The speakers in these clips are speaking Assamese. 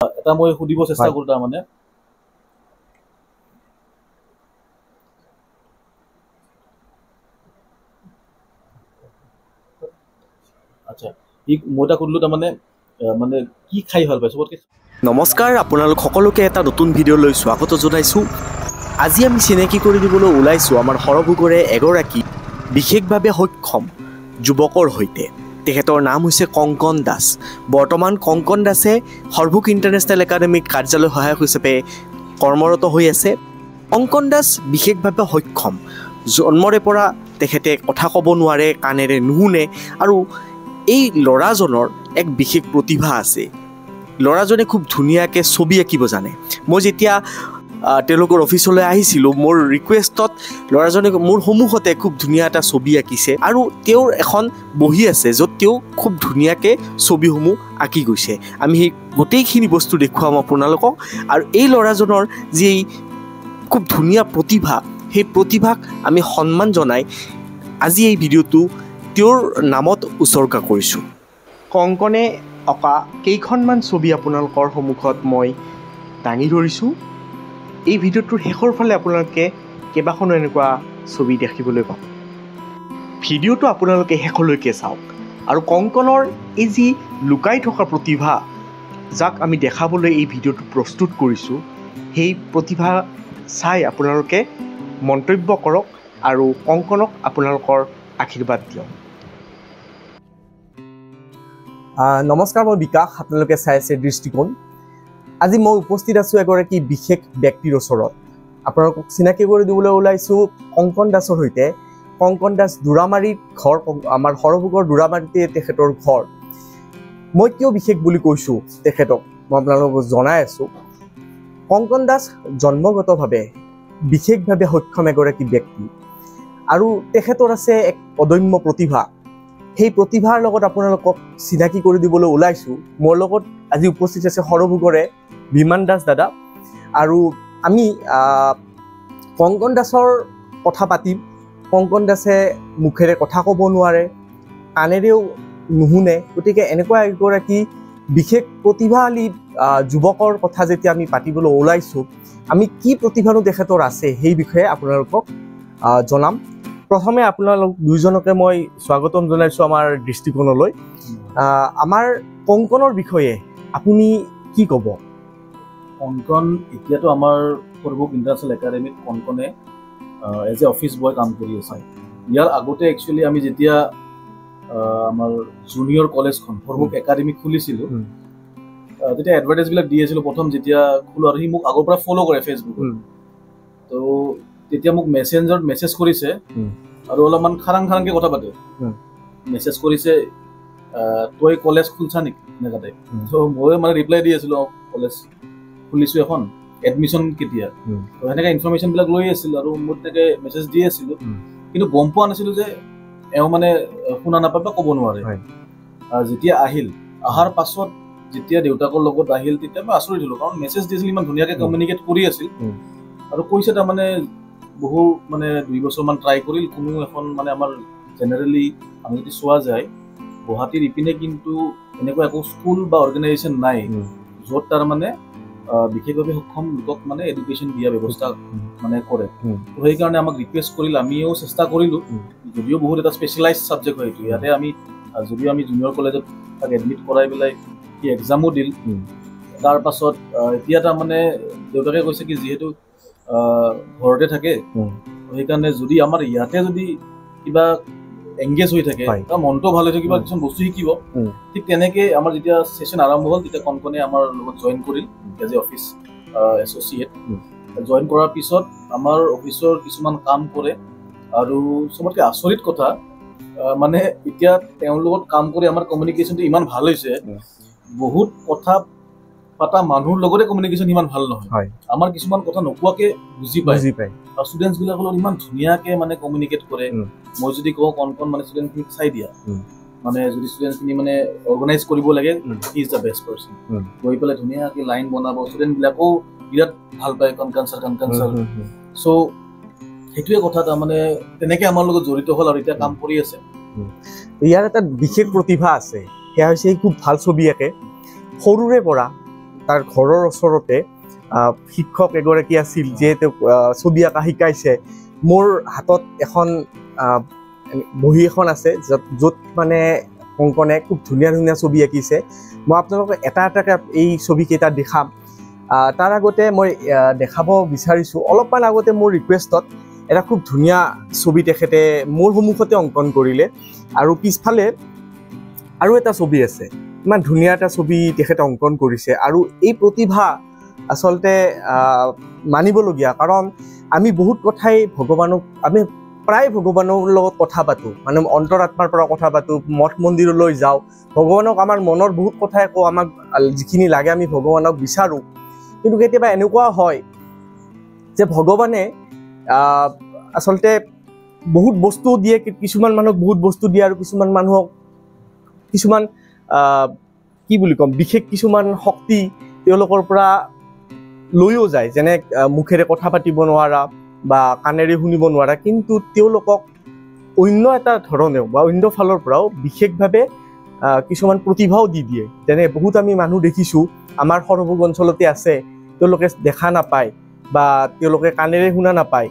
এটা মই সুধিব চেষ্টা কৰোঁ তাৰমানে আচ্ছা মই এটা সুধিলোঁ তাৰমানে মানে কি খাই ভাল পায় চবতকৈ। নমস্কাৰ, আপোনালোক সকলোকে এটা নতুন ভিডিঅ'লৈ স্বাগত জনাইছোঁ। আজি আমি চিনাকি কৰি দিবলৈ ওলাইছোঁ আমাৰ সৰভোগৰে এগৰাকী বিশেষভাৱে সক্ষম যুৱকৰ সৈতে। তেখেতৰ নাম হৈছে কংকন দাস। বৰ্তমান কংকন দাসে সৰভোগ ইণ্টাৰনেশ্যনেল একাডেমীত কাৰ্যালয় সহায়ক হিচাপে কৰ্মৰত হৈ আছে। কংকন দাস বিশেষভাৱে সক্ষম। জন্মৰে পৰা তেখেতে কথা ক'ব নোৱাৰে, কাণেৰে নুশুনে, আৰু এই ল'ৰাজনৰ এক বিশেষ প্ৰতিভা আছে। ল'ৰাজনে খুব ধুনীয়াকৈ ছবি আঁকিব জানে। মই যেতিয়া তেওঁলোকৰ অফিচলৈ আহিছিলোঁ, মোৰ ৰিকুৱেষ্টত ল'ৰাজনে মোৰ সন্মুখতে খুব ধুনীয়া এটা ছবি আঁকিছে, আৰু তেওঁৰ এখন বহি আছে য'ত তেওঁ খুব ধুনীয়াকৈ ছবিসমূহ আঁকি গৈছে। আমি সেই গোটেইখিনি বস্তু দেখুৱাম আপোনালোকক। আৰু এই ল'ৰাজনৰ যি খুব ধুনীয়া প্ৰতিভা, সেই প্ৰতিভাক আমি সন্মান জনাই আজি এই ভিডিঅ'টো তেওঁৰ নামত উচৰ্গা কৰিছোঁ। কংকনে অঁকা কেইখনমান ছবি আপোনালোকৰ সন্মুখত মই দাঙি ধৰিছোঁ। এই ভিডিঅ'টোৰ শেষৰ ফালে আপোনালোকে কেইবাখনো এনেকুৱা ছবি দেখিবলৈ পাব। ভিডিঅ'টো আপোনালোকে শেষলৈকে চাওক। আৰু কংকনৰ এই যি লুকাই থকা প্ৰতিভা, যাক আমি দেখাবলৈ এই ভিডিঅ'টো প্ৰস্তুত কৰিছোঁ, সেই প্ৰতিভা চাই আপোনালোকে মন্তব্য কৰক আৰু কংকনক আপোনালোকৰ আশীৰ্বাদ দিয়ক। নমস্কাৰ, মই বিকাশ, আপোনালোকে চাই আছে দৃষ্টিকোণ। আজি মই উপস্থিত আছোঁ এগৰাকী বিশেষ ব্যক্তিৰ ওচৰত। আপোনালোকক চিনাকি কৰি দিবলৈ ওলাইছোঁ কংকন দাসৰ সৈতে। কংকন দাস দুৰামাৰীত ঘৰ, আমাৰ সৰভোগৰ দুৰামাৰীতে তেখেতৰ ঘৰ। মই কিয় বিশেষ বুলি কৈছোঁ তেখেতক মই আপোনালোকক জনাই আছোঁ। কংকন দাস জন্মগতভাৱে বিশেষভাৱে সক্ষম এগৰাকী ব্যক্তি, আৰু তেখেতৰ আছে এক অদম্য প্ৰতিভা। সেই প্ৰতিভাৰ লগত আপোনালোকক চিনাকি কৰি দিবলৈ ওলাইছোঁ। মোৰ লগত আজি উপস্থিত আছে সৰভোগৰে বিমান দাস দাদা, আৰু আমি কংকন দাসৰ কথা পাতিম। কংকন দাসে মুখেৰে কথা ক'ব নোৱাৰে, কাণেৰেও নুশুনে, গতিকে এনেকুৱা এগৰাকী বিশেষ প্ৰতিভাশালী যুৱকৰ কথা যেতিয়া আমি পাতিবলৈ ওলাইছোঁ, আমি কি প্ৰতিভানো তেখেতৰ আছে সেই বিষয়ে আপোনালোকক জনাম। প্ৰথমে আপোনালোক দুইজনকে মই স্বাগতম জনাইছোঁ আমাৰ দৃষ্টিকোণলৈ। আমাৰ কংকনৰ বিষয়ে আপুনি কি ক'ব? কংকন এতিয়াতো আমাৰ সৰভোগ ইণ্টাৰনেশ্যনেল একাডেমীত কংকনে এজ এ অফিচ বয় কাম কৰি আছে। ইয়াৰ আগতে একচুৱেলি আমি যেতিয়া আমাৰ জুনিয়ৰ কলেজখন সৰভোগ একাডেমী খুলিছিলোঁ, তেতিয়া এডভাৰটাইজবিলাক দি আছিলোঁ প্ৰথম যেতিয়া খোলো, আৰু সি মোক আগৰ পৰা ফ'ল' কৰে ফেচবুকত। তো তেতিয়া মোক মেছেঞ্জাৰত মেছেজ কৰিছে, আৰু অলপমান খাৰাংকৈ কথা পাতে। মেছেজ কৰিছে, তই কলেজ খুলছা নেকি এনেকুৱা টাইপ। তো মই মানে ৰিপ্লাই দি আছিলোঁ, কলেজ খুলিছোঁ এখন, এডমিশ্যন কেতিয়া। তো সেনেকৈ ইনফৰ্মেশ্যনবিলাক লৈ আছিলোঁ, আৰু মই তেনেকৈ মেছেজ দি আছিলোঁ, কিন্তু গম পোৱা নাছিলোঁ যে এওঁ মানে শুনা নাপায় বা ক'ব নোৱাৰে। যেতিয়া অহাৰ পাছত যেতিয়া দেউতাকৰ লগত আহিল, তেতিয়া মই আচৰিত হ'লোঁ, কাৰণ মেছেজ দিছিল, ইমান ধুনীয়াকৈ কমিউনিকেট কৰি আছিল, আৰু কৈছে তাৰমানে বহু মানে 2 বছৰমান ট্ৰাই কৰিল, কোনো এখন মানে আমাৰ জেনেৰেলি আমি যদি চোৱা যায় গুৱাহাটীৰ ইপিনে কিন্তু এনেকুৱা একো স্কুল বা অৰ্গেনাইজেশ্যন নাই য'ত তাৰমানে বিশেষভাৱে সক্ষম লোকক মানে এডুকেশ্যন দিয়া ব্যৱস্থা মানে কৰে। তো সেইকাৰণে আমাক ৰিকুৱেষ্ট কৰিল, আমিও চেষ্টা কৰিলোঁ, যদিও বহুত এটা স্পেচিয়েলাইজ ছাবজেক্ট হয় এইটো। ইয়াতে আমি যদিও আমি জুনিয়ৰ কলেজত তাক এডমিট কৰাই পেলাই সি এক্সামো দিল। তাৰ পাছত এতিয়া তাৰমানে দেউতাকে কৈছে কি যিহেতু ঘৰতে থাকে, সেইকাৰণে যদি আমাৰ ইয়াতে যদি কিবা এংগেজ হৈ থাকে, তাৰ মনটো ভাল হৈ থাকে, কিবা কিছুমান বস্তু শিকিব। ঠিক তেনেকৈ আমাৰ যেতিয়া ছেশ্যন আৰম্ভ হ'ল, তেতিয়া কংকনে আমাৰ লগত জইন কৰিল as a office associate. Join কৰাৰ পিছত আমাৰ অফিচৰ কিছুমান কাম কৰে, আৰু চবতকৈ আচৰিত কথা মানে এতিয়া তেওঁৰ লগত কাম কৰি আমাৰ কমিউনিকেশ্যনটো ইমান ভাল হৈছে। বহুত কথা পাতা মানুহৰ লগতে কমিউনিকেশ্যন ইমান ভাল নহয়, আমাৰ কিছুমান কথা নোকোৱাকে বুজি পায়, আৰু ষ্টুডেণ্টছবিলাকৰ লগত ইমান ধুনীয়াকৈ মানে কমিউনিকেট কৰে। মই যদি কওঁ কংকন মানে ষ্টুডেণ্টখিনিক চাই দিয়া, মানে যদি ষ্টুডেণ্টখিনি মানে অৰ্গেনাইজ কৰিব লাগে, he is the best person. গৈ পেলাই ধুনীয়াকৈ লাইন বনাব, ষ্টুডেণ্টবিলাকেও বিৰাট ভাল পায় কনকান ছাৰ। চ' সেইটোৱে কথা, তাৰমানে তেনেকৈ আমাৰ লগত জড়িত হ'ল, আৰু এতিয়া কাম কৰি আছে। ইয়াৰ এটা বিশেষ প্ৰতিভা আছে, সেয়া হৈছে খুব ভাল ছবি আঁকে। সৰুৰে পৰা তাৰ ঘৰৰ ওচৰতে শিক্ষক এগৰাকী আছিল যে তেওঁ ছবি আঁকা শিকাইছে। মোৰ হাতত এখন বহী এখন আছে য'ত মানে কংকনে খুব ধুনীয়া ধুনীয়া ছবি আঁকিছে। মই আপোনালোকক এটা এটাকৈ এই ছবিকেইটা দেখাম। তাৰ আগতে মই দেখাব বিচাৰিছোঁ, অলপমান আগতে মোৰ ৰিকুৱেষ্টত এটা খুব ধুনীয়া ছবি তেখেতে মোৰ সন্মুখতে অংকন কৰিলে, আৰু পিছফালে আৰু এটা ছবি আছে। ইমান ধুনীয়া এটা ছবি তেখেতে অংকন কৰিছে, আৰু এই প্ৰতিভা আচলতে মানিবলগীয়া। কাৰণ আমি বহুত কথাই আমি প্ৰায় ভগৱানৰ লগত কথা পাতোঁ, মানে অন্তৰাত্মাৰ পৰা কথা পাতোঁ, মঠ মন্দিৰলৈ যাওঁ, ভগৱানক আমাৰ মনৰ বহুত কথাই কওঁ, আমাক যিখিনি লাগে আমি ভগৱানক বিচাৰোঁ। কিন্তু কেতিয়াবা এনেকুৱা হয় যে ভগৱানে আচলতে বহুত বস্তু দিয়ে, কিছুমান মানুহক বহুত বস্তু দিয়ে, আৰু কিছুমান মানুহক কিছুমান কি বুলি ক'ম, বিশেষ কিছুমান শক্তি তেওঁলোকৰ পৰা লৈও যায়, যেনে মুখেৰে কথা পাতিব নোৱাৰা বা কাণেৰে শুনিব নোৱাৰা, কিন্তু তেওঁলোকক অন্য এটা ধৰণেও বা অন্য ফালৰ পৰাও বিশেষভাৱে কিছুমান প্ৰতিভাও দি দিয়ে। যেনে বহুত আমি মানুহ দেখিছোঁ আমাৰ সৰভোগ অঞ্চলতে আছে, তেওঁলোকে দেখা নাপায় বা তেওঁলোকে কাণেৰে শুনা নাপায়,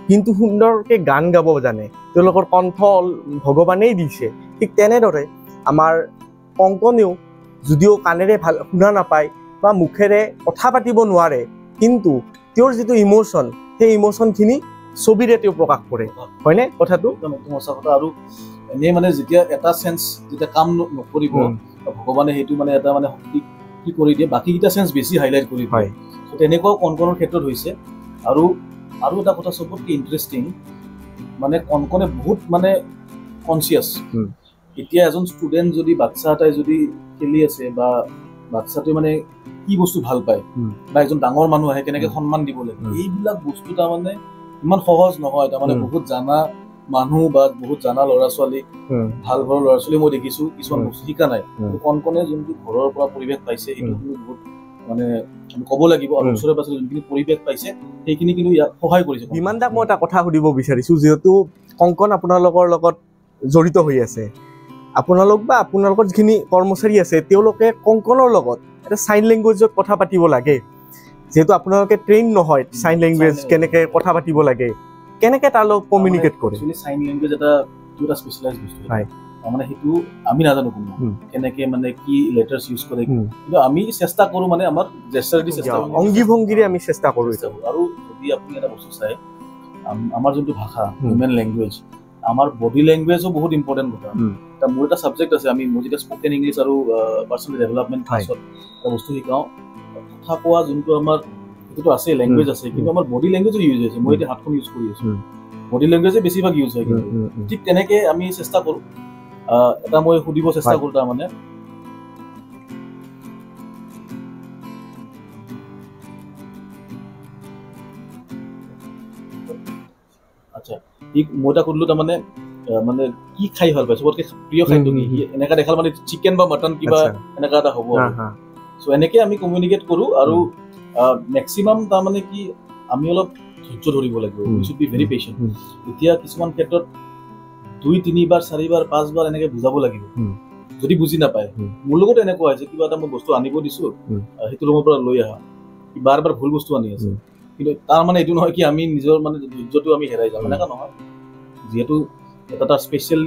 কিন্তু সুন্দৰকৈ গান গাব জানে, তেওঁলোকৰ কণ্ঠ ভগৱানেই দিছে। ঠিক তেনেদৰে আমাৰ কংকনেও যদিও কাণেৰে শুনা নাপায় বা মুখেৰে কথা পাতিব নোৱাৰে, কিন্তু তেওঁৰ যিটো ইম'শ্যন, সেই ইম'শ্যনখিনি ছবিৰে তেওঁ প্ৰকাশ কৰে, হয়নে কথাটো? সঁচা কথা। আৰু এনেই মানে যেতিয়া এটা চেঞ্চ যেতিয়া কাম নকৰিব, ভগৱানে সেইটো মানে এটা মানে শক্তি কি কৰি দিয়ে, বাকীকেইটা চেঞ্চ বেছি হাইলাইট কৰি দিয়ে। তেনেকুৱাও কংকনৰ ক্ষেত্ৰত হৈছে। আৰু এটা কথা চবতকৈ ইণ্টাৰেষ্টিং, মানে কংকনে বহুত মানে কনচিয়াছ। এতিয়া এজন ষ্টুডেণ্ট যদি বাচ্ছা এটাই যদি খেলি আছে, বা বাচ্ছাটোৱে মানে কি বস্তু ভাল পায়, বা এজন ডাঙৰ মানুহ আহে কেনেকৈ সন্মান দিব লাগে, এইবিলাক বস্তু তাৰমানে ইমান সহজ নহয়। তাৰমানে বহুত জানা মানুহ বা বহুত জানা ল'ৰা ছোৱালী, ভাল ঘৰৰ ল'ৰা ছোৱালী মই দেখিছোঁ কিছুমান বস্তু শিকা নাই। কংকনে যোনটো ঘৰৰ পৰা পৰিৱেশ পাইছে সেইটো কিন্তু বহুত মানে ক'ব লাগিব, আৰু ওচৰে পাছৰে যোনখিনি পৰিৱেশ পাইছে সেইখিনি কিন্তু ইয়াক সহায় কৰিছে। বিমান দাক মই এটা কথা সুধিব বিচাৰিছোঁ, যিহেতু কংকন আপোনালোকৰ লগত জড়িত হৈ আছে, আপোনালোক বা আপোনালোকৰ যিখিনি কৰ্মচাৰী আছে তেওঁলোকে কংকনৰ লগত এটা চাইন লেংগুৱেজত কথা পাতিব লাগে, যিহেতু আপোনালোকে ট্ৰেইন নহয় চাইন লেংগুৱেজ কেনেকৈ কথা পাতিব লাগে, কেনেকৈ তাৰ লগত কমিউনিকেট কৰে? চাইন লেংগুৱেজ এটা স্পেচিয়েলাইজ বস্তু, মানে সেইটো আমি নাজানো কোনো কেনেকৈ মানে কি লেটাৰ্ছ ইউজ কৰে, কিন্তু আমি চেষ্টা কৰোঁ, মানে আমাৰ জেষ্টাৰেদি চেষ্টা কৰোঁ, অংগী ভংগীৰে আমি চেষ্টা কৰোঁ। আৰু যদি আপুনি এটা বস্তু চাই, আমাৰ যোনটো ভাষা হিউমেন লেংগুৱেজ, আমাৰ বডি লেংগুৱেজো বহুত ইম্পৰ্টেণ্ট কথা। মোৰ এটা ছাবজেক্ট আছে, মই যেতিয়া স্পকেন ইংলিছ আৰু পাৰ্চনেল ডেভেলপমেণ্ট ক্লাছত এটা বস্তু শিকাওঁ, কথা কোৱা যোনটো আমাৰ সেইটোতো আছে, লেংগুৱেজ আছে, কিন্তু আমাৰ বডি লেংগুৱেজো ইউজ হৈছে। মই এতিয়া হাতখন ইউজ কৰি আছোঁ, বডি লেংগুৱেজে বেছিভাগ ইউজ হয়। কিন্তু ঠিক তেনেকৈ আমি চেষ্টা কৰোঁ। এটা মই সুধিব চেষ্টা কৰোঁ, তাৰমানে আচ্ছা, মই এটা সুধিলোঁ তাৰমানে মানে কি খাই ভাল পায়, চবতকৈ প্ৰিয় খাদ্য কি, এনেকা দেখাল মানে চিকেন বা মটন কিবা এনেকা এটা হ'ব। চ' এনেকৈ আমি কমিউনিকেট কৰোঁ। আৰু মেক্সিমাম তাৰমানে কি আমি অলপ ধৈৰ্য ধৰিব লাগিব, উই শুড বি ভেৰি পেচেণ্ট। এতিয়া কিছুমান ক্ষেত্ৰত 2, 3 বাৰ 4 বাৰ 5 বাৰ এনেকৈ বুজাব লাগিব, যদি বুজি নাপায়। মোৰ লগত এনেকুৱা হৈছে, কিবা এটা মই বস্তু আনিব দিছোঁ, সেইটো ৰুমৰ পৰা লৈ আহা, বাৰ বাৰ ভুল বস্তু আনি আছে, কিন্তু তাৰ মানে এইটো নহয় কি আমি নিজৰ মানে ধৈৰ্যটো আমি হেৰাই যাম, এনেকুৱা নহয়। যিহেতু এটা স্পেচিয়েল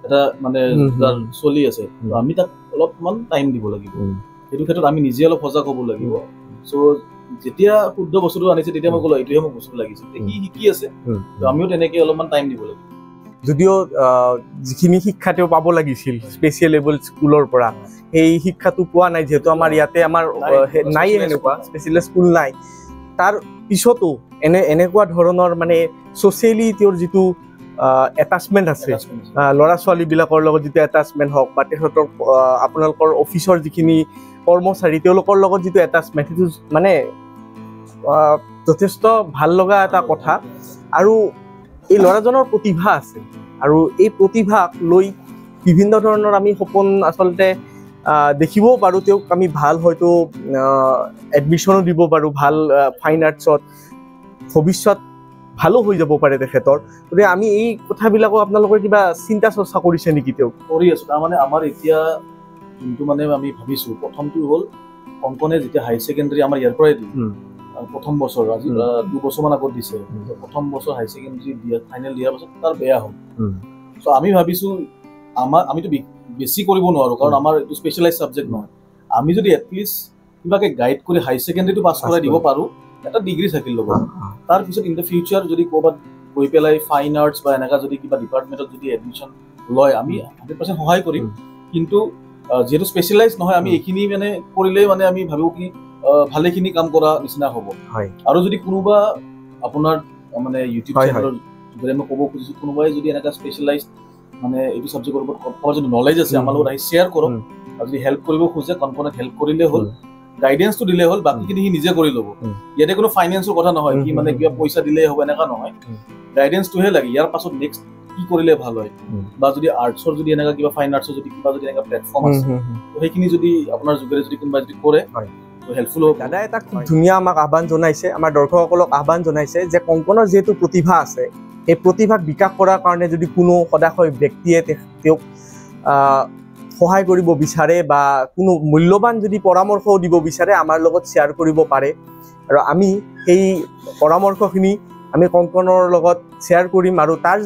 এটা মানে তাৰ চলি আছে, আমি তাক অলপমান টাইম দিব লাগিব। সেইটো ক্ষেত্ৰত আমি নিজে অলপ সজাগ হ'ব লাগিব। চ' যেতিয়া শুদ্ধ বস্তুটো আনিছে তেতিয়া মই ক'লো এইটোহে মোক বস্তু লাগিছে, সি শিকি আছে, ত' আমিও তেনেকৈ অলপমান টাইম দিব লাগিব। যদিও যিখিনি শিক্ষা তেওঁ পাব লাগিছিল স্পেচিয়েল লেভেল স্কুলৰ পৰা, সেই শিক্ষাটো পোৱা নাই, যিহেতু আমাৰ ইয়াতে আমাৰ নাই এনেকুৱা স্পেচিয়েল স্কুল নাই। তাৰ পিছতো এনেকুৱা ধৰণৰ মানে ছ'চিয়েলি তেওঁৰ যিটো এটাচমেণ্ট আছে, ল'ৰা ছোৱালীবিলাকৰ লগত যিটো এটাচমেণ্ট হওক, বা তেখেতৰ আপোনালোকৰ অফিচৰ যিখিনি কৰ্মচাৰী তেওঁলোকৰ লগত যিটো এটাচমেণ্ট, সেইটো মানে যথেষ্ট ভাল লগা এটা কথা। আৰু এই ল'ৰাজনৰ প্ৰতিভা আছে, আৰু এই প্ৰতিভাক লৈ বিভিন্ন ধৰণৰ আমি সপোন আচলতে দেখিবও পাৰোঁ। তেওঁক আমি ভাল হয়তো এডমিশ্যনো দিব পাৰোঁ, ভাল ফাইন আৰ্টছত ভৱিষ্যত ভালো হৈ যাব পাৰে তেখেতৰ। গতিকে আমি এই কথাবিলাকো আপোনালোকৰ কিবা চিন্তা চৰ্চা কৰিছে নেকি? তেওঁ কৰি আছোঁ। তাৰমানে আমাৰ এতিয়া যোনটো মানে আমি ভাবিছোঁ, প্ৰথমটো হ'ল কংকনে যেতিয়া হাই ছেকেণ্ডেৰী আমাৰ ইয়াৰ পৰাই দিম প্ৰথম বছৰ আজি 2 বছৰমান আগত দিছে প্ৰথম বছৰ হাই ছেকেণ্ডেৰী দিয়া ফাইনেল দিয়াৰ পাছত তাৰ বেয়া হ'ল চ' আমি ভাবিছোঁ আমিতো বেছি কৰিব নোৱাৰোঁ কাৰণ আমাৰ এইটো স্পেচিয়েলাইজ ছাবজেক্ট নহয় আমি যদি এটলিষ্ট কিবাকে গাইড কৰি হাই ছেকেণ্ডেৰীটো পাছ কৰাই দিব পাৰোঁ এটা ডিগ্ৰী থাকিল লগত তাৰপিছত ইন দ্য ফিউচাৰ যদি ক'ৰবাত গৈ পেলাই ফাইন আৰ্টছ বা এনেকুৱা যদি কিবা ডিপাৰ্টমেণ্টত যদি এডমিশ্যন লয় আমি 100% সহায় কৰিম কিন্তু যেহেতু স্পেচিয়েলাইজ নহয় আমি এইখিনি মানে কৰিলেই মানে আমি ভাবোঁ কি ভালেখিনি কাম কৰা নিচিনা হ'ব আৰু যদি কোনোবা আপোনাৰ মানে ইউটিউব চেনেলৰ যোগেৰে মই ক'ব খুজিছোঁ কোনোবাই যদি এনেকুৱা স্পেচিয়েলাইজ মানে এইটো ছাবজেক্টৰ ওপৰত যদি নলেজ আছে আমাৰ লগত আহি শ্বেয়াৰ কৰক আৰু যদি হেল্প কৰিব খোজে কনকনক হেল্প কৰিলে হ'ল গাইডেন্সটো দিলে হ'ল বাকীখিনি সি নিজে কৰি ল'ব ইয়াতে কোনো ফাইনেন্সৰ কথা নহয় কি মানে কিবা পইচা দিলেই হ'ব এনেকুৱা নহয় গাইডেন্সটোহে লাগে ইয়াৰ পাছত নেক্সট কি কৰিলে ভাল হয় বা যদি আৰ্টছৰ যদি এনেকুৱা কিবা ফাইন আৰ্টছৰ যদি কিবা যদি এনেকুৱা প্লেটফৰ্ম আছে সেইখিনি যদি আপোনাৰ যোগেৰে যদি কোনোবাই যদি কৰে হেল্পফুল হ'ব দাদা এটা খুব ধুনীয়া আমাক আহ্বান জনাইছে আমাৰ দৰ্শকসকলক আহ্বান জনাইছে যে কংকনৰ যিহেতু প্ৰতিভা আছে এই প্ৰতিভাক বিকাশ কৰাৰ কাৰণে যদি কোনো সদাশয় ব্যক্তিয়ে তেওঁক সহায় কৰিব বিচাৰে বা কোনো মূল্যৱান যদি পৰামৰ্শও দিব বিচাৰে আমাৰ লগত শ্বেয়াৰ কৰিব পাৰে আৰু আমি সেই পৰামৰ্শখিনি আমি কংকনৰ লগত শ্বেয়াৰ কৰিম আৰু তাৰ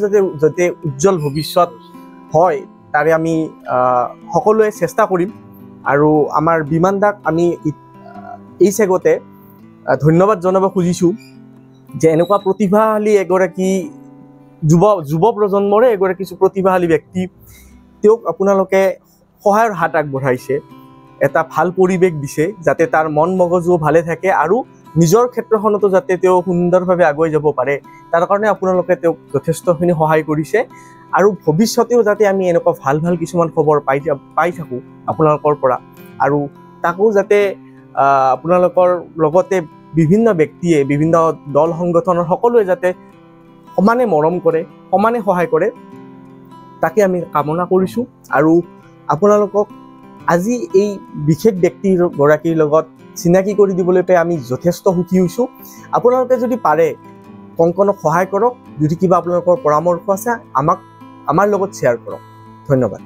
যাতে উজ্জ্বল ভৱিষ্যত হয় তাৰে আমি সকলোৱে চেষ্টা কৰিম আৰু আমাৰ বিমান দাক আমি এই চেগতে ধন্যবাদ জনাব খুজিছোঁ যে এনেকুৱা প্ৰতিভাশালী এগৰাকী যুৱ প্ৰজন্মৰে এগৰাকী প্ৰতিভাশালী ব্যক্তি তেওঁক আপোনালোকে সহায়ৰ হাত আগবঢ়াইছে এটা ভাল পৰিৱেশ দিছে যাতে তাৰ মন মগজু ভালে থাকে আৰু নিজৰ ক্ষেত্ৰখনতো যাতে তেওঁ সুন্দৰভাৱে আগুৱাই যাব পাৰে তাৰ কাৰণে আপোনালোকে তেওঁক যথেষ্টখিনি সহায় কৰিছে আৰু ভৱিষ্যতেও যাতে আমি এনেকুৱা ভাল ভাল কিছুমান খবৰ পাই থাকোঁ আপোনালোকৰ পৰা আৰু তাকো যাতে আপোনালোকৰ লগতে বিভিন্ন ব্যক্তিয়ে বিভিন্ন দল সংগঠনৰ সকলোৱে যাতে সমানে মৰম কৰে সমানে সহায় কৰে তাকে আমি কামনা কৰিছোঁ আৰু আপোনালোকক আজি এই বিশেষ ব্যক্তিগৰাকীৰ লগত চিনাকি কৰি দিবলৈ পাই আমি যথেষ্ট সুখী হৈছোঁ আপোনালোকে যদি পাৰে কংকনক সহায় কৰক যদি কিবা আপোনালোকৰ পৰামৰ্শ আছে আমাৰ লগত শ্বেয়াৰ কৰক ধন্যবাদ